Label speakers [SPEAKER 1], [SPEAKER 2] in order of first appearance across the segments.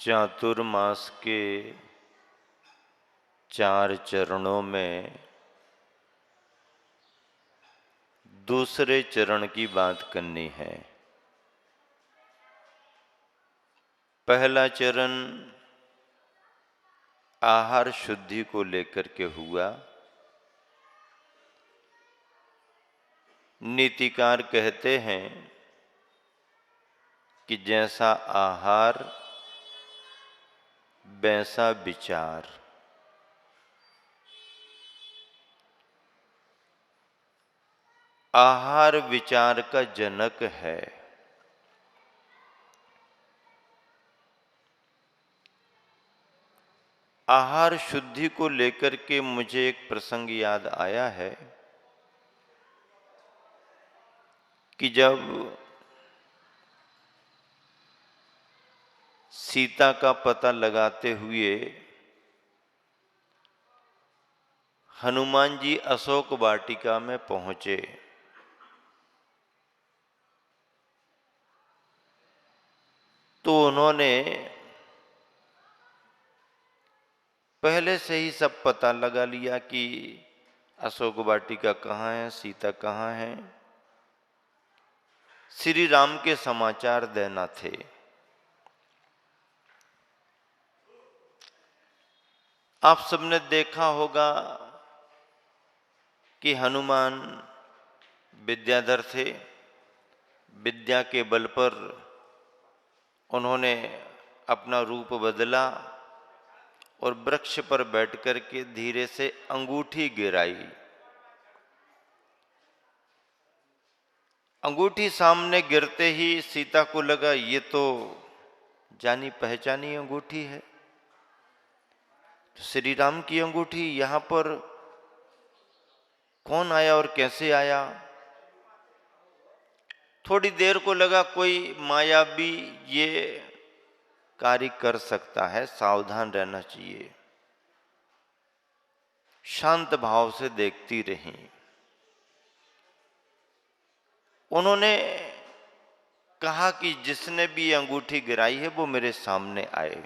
[SPEAKER 1] चातुर्मास के 4 चरणों में दूसरे चरण की बात करनी है। पहला चरण आहार शुद्धि को लेकर के हुआ। नीतिकार कहते हैं कि जैसा आहार वैसा विचार। आहार विचार का जनक है। आहार शुद्धि को लेकर के मुझे एक प्रसंग याद आया है कि जब सीता का पता लगाते हुए हनुमान जी अशोक वाटिका में पहुंचे, तो उन्होंने पहले से ही सब पता लगा लिया कि अशोक वाटिका कहाँ है, सीता कहाँ है। श्री राम के समाचार देना थे। आप सबने देखा होगा कि हनुमान विद्याधर थे। विद्या के बल पर उन्होंने अपना रूप बदला और वृक्ष पर बैठकर के धीरे से अंगूठी गिराई। अंगूठी सामने गिरते ही सीता को लगा ये तो जानी पहचानी अंगूठी है। तो श्री राम की अंगूठी यहां पर कौन आया और कैसे आया। थोड़ी देर को लगा कोई मायावी ये कार्य कर सकता है, सावधान रहना चाहिए। शांत भाव से देखती रही। उन्होंने कहा कि जिसने भी अंगूठी गिराई है वो मेरे सामने आए।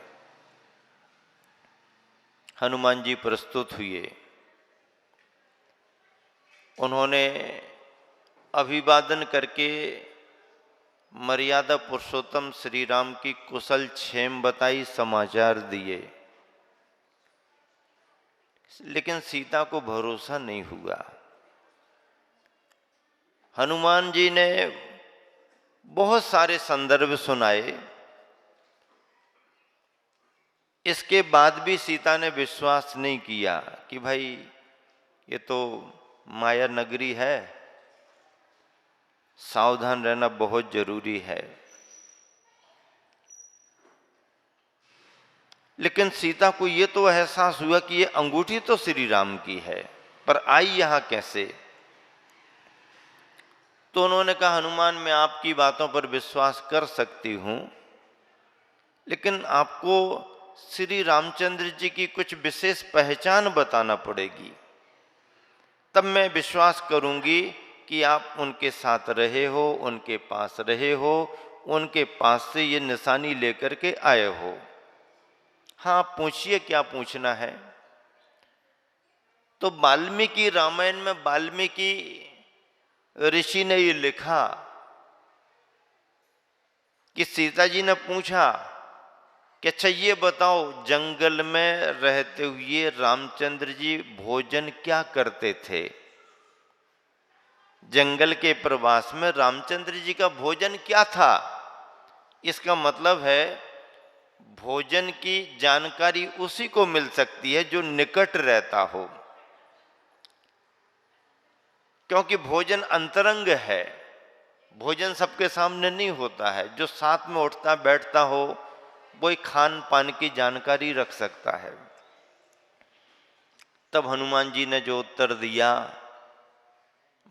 [SPEAKER 1] हनुमान जी प्रस्तुत हुए। उन्होंने अभिवादन करके मर्यादा पुरुषोत्तम श्री राम की कुशल क्षेम बताई, समाचार दिए। लेकिन सीता को भरोसा नहीं हुआ। हनुमान जी ने बहुत सारे संदर्भ सुनाए। इसके बाद भी सीता ने विश्वास नहीं किया कि भाई ये तो माया नगरी है, सावधान रहना बहुत जरूरी है। लेकिन सीता को ये तो एहसास हुआ कि ये अंगूठी तो श्री राम की है, पर आई यहां कैसे। तो उन्होंने कहा हनुमान मैं आपकी बातों पर विश्वास कर सकती हूं, लेकिन आपको श्री रामचंद्र जी की कुछ विशेष पहचान बताना पड़ेगी, तब मैं विश्वास करूंगी कि आप उनके साथ रहे हो, उनके पास रहे हो, उनके पास से ये निशानी लेकर के आए हो। हाँ पूछिए क्या पूछना है। तो वाल्मीकि रामायण में वाल्मीकि ऋषि ने ये लिखा कि सीता जी ने पूछा कि अच्छा ये बताओ जंगल में रहते हुए रामचंद्र जी भोजन क्या करते थे। जंगल के प्रवास में रामचंद्र जी का भोजन क्या था। इसका मतलब है भोजन की जानकारी उसी को मिल सकती है जो निकट रहता हो, क्योंकि भोजन अंतरंग है। भोजन सबके सामने नहीं होता है। जो साथ में उठता बैठता हो वही खान पान की जानकारी रख सकता है। तब हनुमान जी ने जो उत्तर दिया,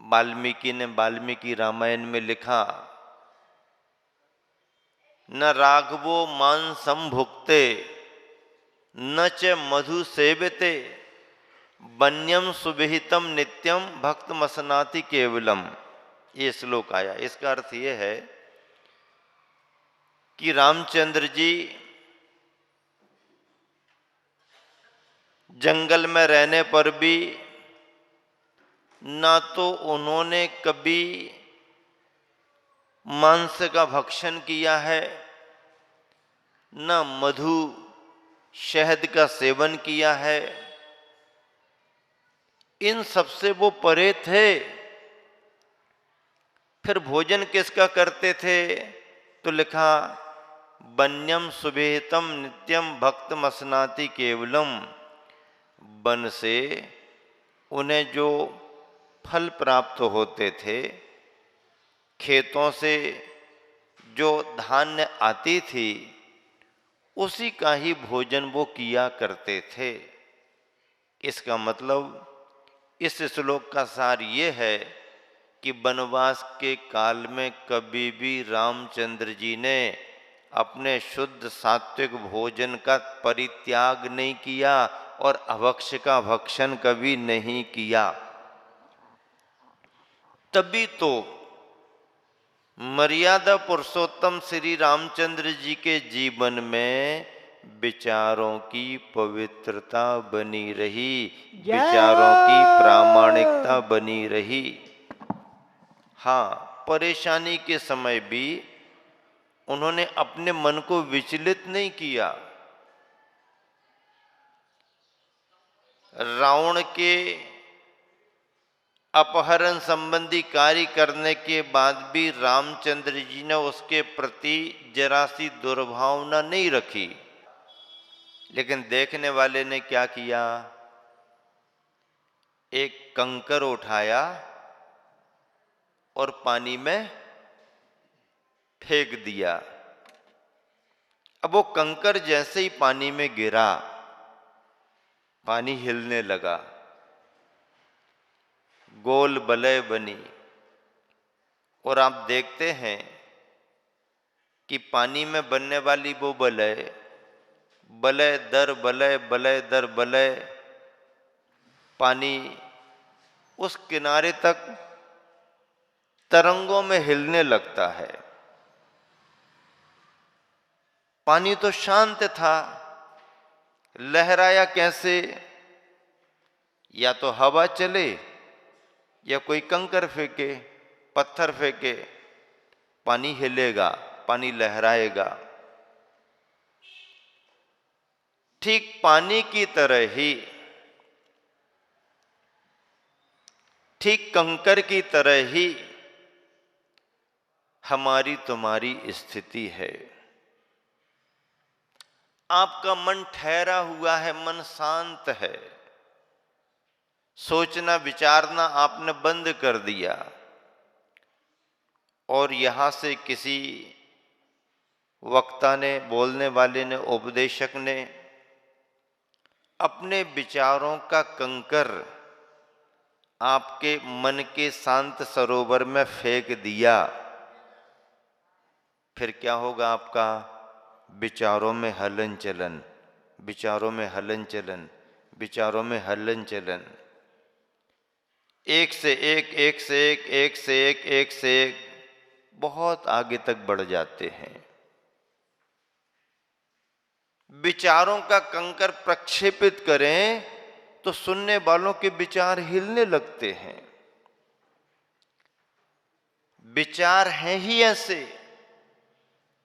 [SPEAKER 1] वाल्मीकि ने वाल्मीकि रामायण में लिखा न राघवो मांसम भुक्ते न च मधु सेवते वन्यम सुविहितम नित्यम भक्त मसनाति केवलम। ये श्लोक आया। इसका अर्थ ये है कि रामचंद्र जी जंगल में रहने पर भी ना तो उन्होंने कभी मांस का भक्षण किया है, न मधु शहद का सेवन किया है। इन सबसे वो परे थे। फिर भोजन किसका करते थे? तो लिखा, वन्यम सुबेतम नित्यम भक्त मसनाति केवलम। वन से उन्हें जो फल प्राप्त होते थे, खेतों से जो धान्य आती थी, उसी का ही भोजन वो किया करते थे। इसका मतलब इस श्लोक का सार ये है कि वनवास के काल में कभी भी रामचंद्र जी ने अपने शुद्ध सात्विक भोजन का परित्याग नहीं किया और अभक्ष्य का भक्षण कभी नहीं किया। तभी तो मर्यादा पुरुषोत्तम श्री रामचंद्र जी के जीवन में विचारों की पवित्रता बनी रही, विचारों की प्रामाणिकता बनी रही। हाँ, परेशानी के समय भी उन्होंने अपने मन को विचलित नहीं किया। रावण के अपहरण संबंधी कार्य करने के बाद भी रामचंद्र जी ने उसके प्रति जरा सी दुर्भावना नहीं रखी। लेकिन देखने वाले ने क्या किया? एक कंकर उठाया और पानी में फेंक दिया। अब वो कंकर जैसे ही पानी में गिरा, पानी हिलने लगा, गोल वलय बनी। और आप देखते हैं कि पानी में बनने वाली वो वलय, वलय दर वलय, वलय दर वलय, पानी उस किनारे तक तरंगों में हिलने लगता है। पानी तो शांत था, लहराया कैसे? या तो हवा चले या कोई कंकर फेंके, पत्थर फेंके, पानी हिलेगा, पानी लहराएगा। ठीक पानी की तरह ही, ठीक कंकर की तरह ही हमारी तुम्हारी स्थिति है। आपका मन ठहरा हुआ है, मन शांत है, सोचना विचारना आपने बंद कर दिया और यहां से किसी वक्ता ने, बोलने वाले ने, उपदेशक ने अपने विचारों का कंकर आपके मन के शांत सरोवर में फेंक दिया। फिर क्या होगा? आपका विचारों में हलन चलन, विचारों में हलन चलन, विचारों में हलन चलन, एक से एक, एक से एक, एक से एक, एक से एक, बहुत आगे तक बढ़ जाते हैं। विचारों का कंकर प्रक्षेपित करें तो सुनने वालों के विचार हिलने लगते हैं। विचार हैं ही ऐसे।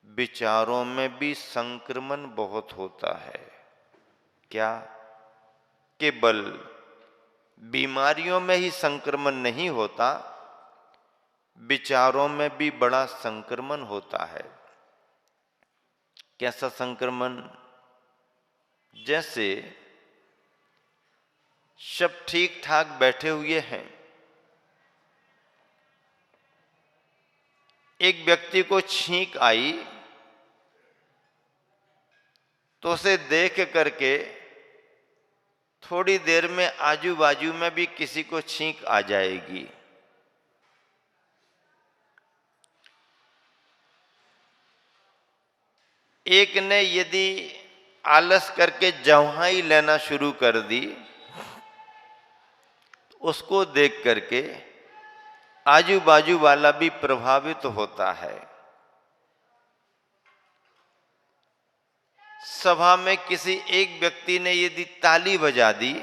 [SPEAKER 1] विचारों में भी संक्रमण बहुत होता है। क्या केवल बीमारियों में ही संक्रमण नहीं होता, विचारों में भी बड़ा संक्रमण होता है। कैसा संक्रमण? जैसे सब ठीक ठाक बैठे हुए हैं, एक व्यक्ति को छींक आई तो उसे देख करके थोड़ी देर में आजू बाजू में भी किसी को छींक आ जाएगी। एक ने यदि आलस करके जवाई लेना शुरू कर दी, उसको देख करके आजू बाजू वाला भी प्रभावित होता है। सभा में किसी एक व्यक्ति ने यदि ताली बजा दी,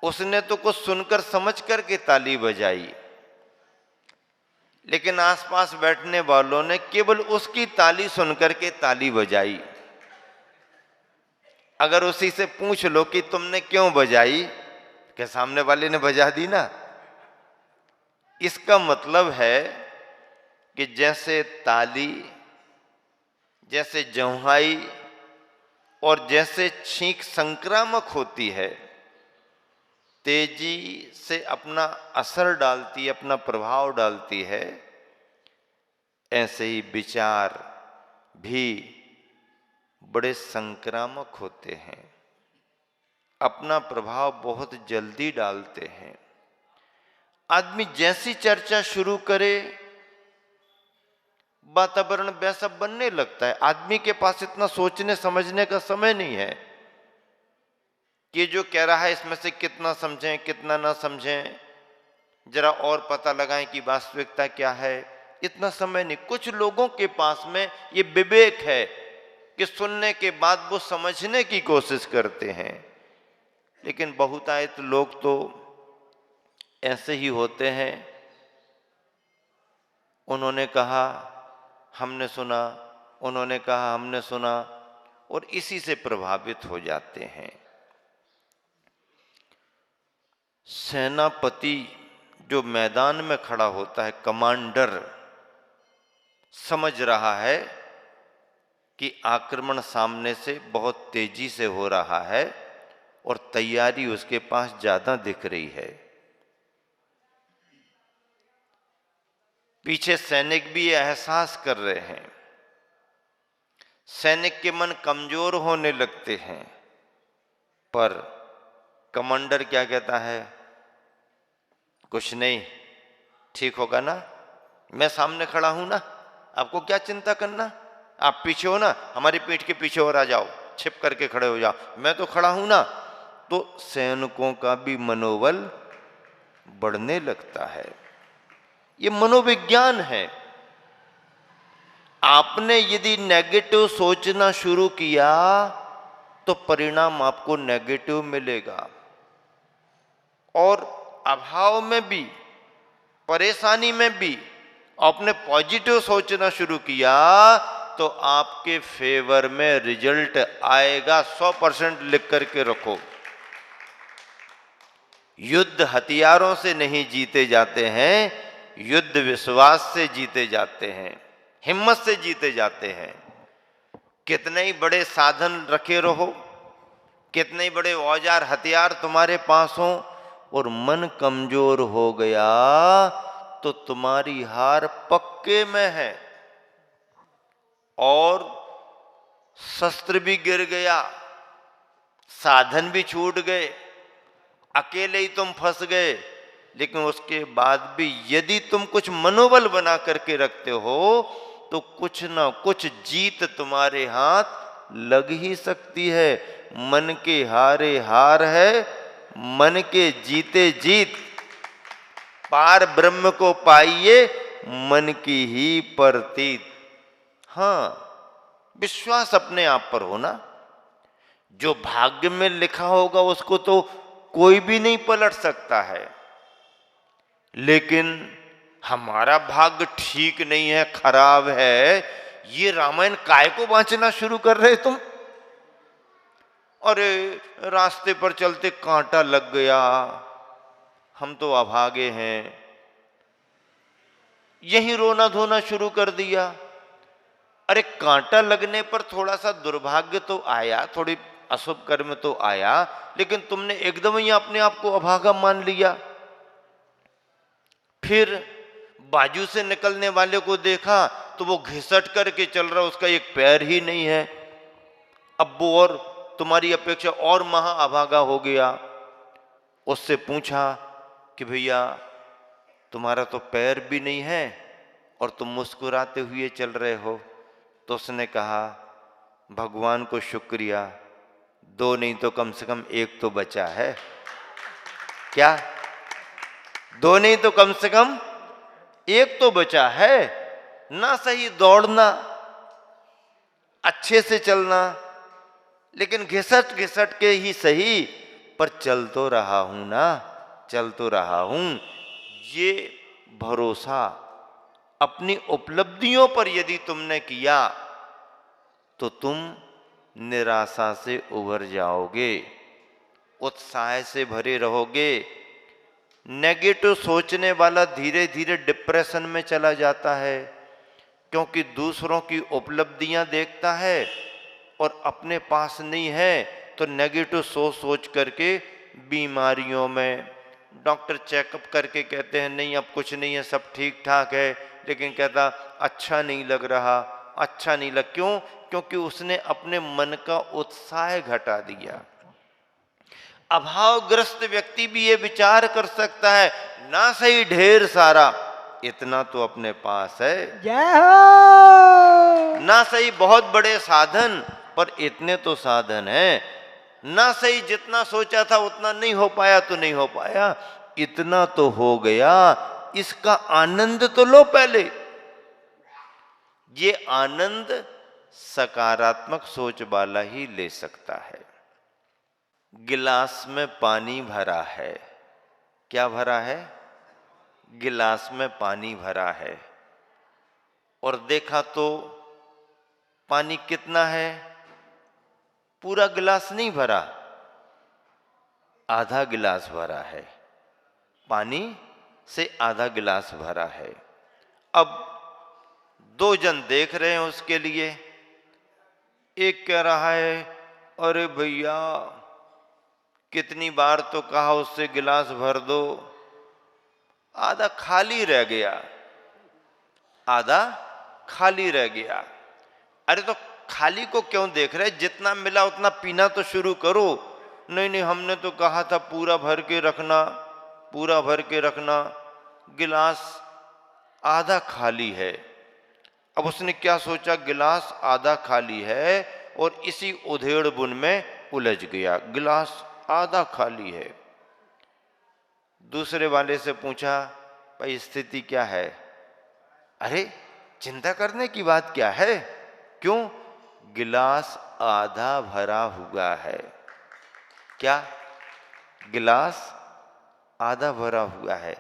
[SPEAKER 1] उसने तो कुछ सुनकर समझ करके ताली बजाई, लेकिन आसपास बैठने वालों ने केवल उसकी ताली सुनकर के ताली बजाई। अगर उसी से पूछ लो कि तुमने क्यों बजाई, क्या सामने वाले ने बजा दी ना। इसका मतलब है कि जैसे ताली, जैसे जौहाई और जैसे छींक संक्रामक होती है, तेजी से अपना असर डालती है, अपना प्रभाव डालती है, ऐसे ही विचार भी बड़े संक्रामक होते हैं, अपना प्रभाव बहुत जल्दी डालते हैं। आदमी जैसी चर्चा शुरू करे, वातावरण वैसा बनने लगता है। आदमी के पास इतना सोचने समझने का समय नहीं है कि जो कह रहा है इसमें से कितना समझें कितना ना समझें, जरा और पता लगाएं कि वास्तविकता क्या है। इतना समय नहीं। कुछ लोगों के पास में ये विवेक है कि सुनने के बाद वो समझने की कोशिश करते हैं, लेकिन बहुतायत लोग तो ऐसे ही होते हैं। उन्होंने कहा हमने सुना, उन्होंने कहा हमने सुना, और इसी से प्रभावित हो जाते हैं। सेनापति जो मैदान में खड़ा होता है, कमांडर, समझ रहा है कि आक्रमण सामने से बहुत तेजी से हो रहा है और तैयारी उसके पास ज्यादा दिख रही है। पीछे सैनिक भी एहसास कर रहे हैं। सैनिक के मन कमजोर होने लगते हैं, पर कमांडर क्या कहता है, कुछ नहीं, ठीक होगा ना, मैं सामने खड़ा हूं ना, आपको क्या चिंता करना, आप पीछे हो ना, हमारी पीठ के पीछे और आ जाओ, छिप करके खड़े हो जाओ, मैं तो खड़ा हूं ना। तो सैनिकों का भी मनोबल बढ़ने लगता है। ये मनोविज्ञान है। आपने यदि नेगेटिव सोचना शुरू किया तो परिणाम आपको नेगेटिव मिलेगा, और अभाव में भी, परेशानी में भी आपने पॉजिटिव सोचना शुरू किया तो आपके फेवर में रिजल्ट आएगा। 100% लिख करके रखो। युद्ध हथियारों से नहीं जीते जाते हैं, युद्ध विश्वास से जीते जाते हैं, हिम्मत से जीते जाते हैं। कितने ही बड़े साधन रखे रहो, कितने ही बड़े औजार हथियार तुम्हारे पास हो, और मन कमजोर हो गया तो तुम्हारी हार पक्के में है, और शस्त्र भी गिर गया, साधन भी छूट गए, अकेले ही तुम फंस गए। लेकिन उसके बाद भी यदि तुम कुछ मनोबल बना करके रखते हो तो कुछ ना कुछ जीत तुम्हारे हाथ लग ही सकती है। मन के हारे हार है, मन के जीते जीत। पार ब्रह्म को पाइए, मन की ही प्रतीत। हाँ, विश्वास अपने आप पर होना। जो भाग्य में लिखा होगा उसको तो कोई भी नहीं पलट सकता है, लेकिन हमारा भाग्य ठीक नहीं है, खराब है, ये रामायण काय को वांचना शुरू कर रहे तुम? अरे रास्ते पर चलते कांटा लग गया, हम तो अभागे हैं, यही रोना धोना शुरू कर दिया। अरे कांटा लगने पर थोड़ा सा दुर्भाग्य तो आया, थोड़ी अशुभ कर्म तो आया, लेकिन तुमने एकदम ही अपने आप को अभागा मान लिया। फिर बाजू से निकलने वाले को देखा तो वो घिसट करके चल रहा, उसका एक पैर ही नहीं है। अब वो और तुम्हारी अपेक्षा और महा अभागा हो गया। उससे पूछा कि भैया तुम्हारा तो पैर भी नहीं है और तुम मुस्कुराते हुए चल रहे हो। तो उसने कहा भगवान को शुक्रिया, दो नहीं तो कम से कम एक तो बचा है। क्या? दो नहीं तो कम से कम एक तो बचा है। ना सही दौड़ना, अच्छे से चलना, लेकिन घिसट घिसट के ही सही, पर चल तो रहा हूं ना, चल तो रहा हूं। ये भरोसा अपनी उपलब्धियों पर यदि तुमने किया तो तुम निराशा से उबर जाओगे, उत्साह से भरे रहोगे। नेगेटिव सोचने वाला धीरे धीरे डिप्रेशन में चला जाता है, क्योंकि दूसरों की उपलब्धियां देखता है और अपने पास नहीं है, तो नेगेटिव सोच सोच करके बीमारियों में, डॉक्टर चेकअप करके कहते हैं नहीं अब कुछ नहीं है, सब ठीक ठाक है, लेकिन कहता अच्छा नहीं लग रहा, अच्छा नहीं लग, क्यों? क्योंकि उसने अपने मन का उत्साह घटा दिया। अभावग्रस्त व्यक्ति भी ये विचार कर सकता है, ना सही ढेर सारा, इतना तो अपने पास है,
[SPEAKER 2] जय हो।
[SPEAKER 1] ना सही बहुत बड़े साधन, पर इतने तो साधन हैं, ना सही जितना सोचा था उतना नहीं हो पाया तो नहीं हो पाया, इतना तो हो गया, इसका आनंद तो लो पहले। ये आनंद सकारात्मक सोच वाला ही ले सकता है। गिलास में पानी भरा है, क्या भरा है? गिलास में पानी भरा है, और देखा तो पानी कितना है? पूरा गिलास नहीं भरा, आधा गिलास भरा है, पानी से आधा गिलास भरा है। अब दो जन देख रहे हैं उसके लिए, एक कह रहा है अरे भैया कितनी बार तो कहा उससे गिलास भर दो, आधा खाली रह गया, आधा खाली रह गया। अरे तो खाली को क्यों देख रहे, जितना मिला उतना पीना तो शुरू करो। नहीं नहीं हमने तो कहा था पूरा भर के रखना, पूरा भर के रखना, गिलास आधा खाली है। अब उसने क्या सोचा, गिलास आधा खाली है और इसी उधेड़ बुन में उलझ गया, गिलास आधा खाली है। दूसरे वाले से पूछा भाई स्थिति क्या है? अरे चिंता करने की बात क्या है, क्यों? गिलास आधा भरा हुआ है। क्या? गिलास आधा भरा हुआ है।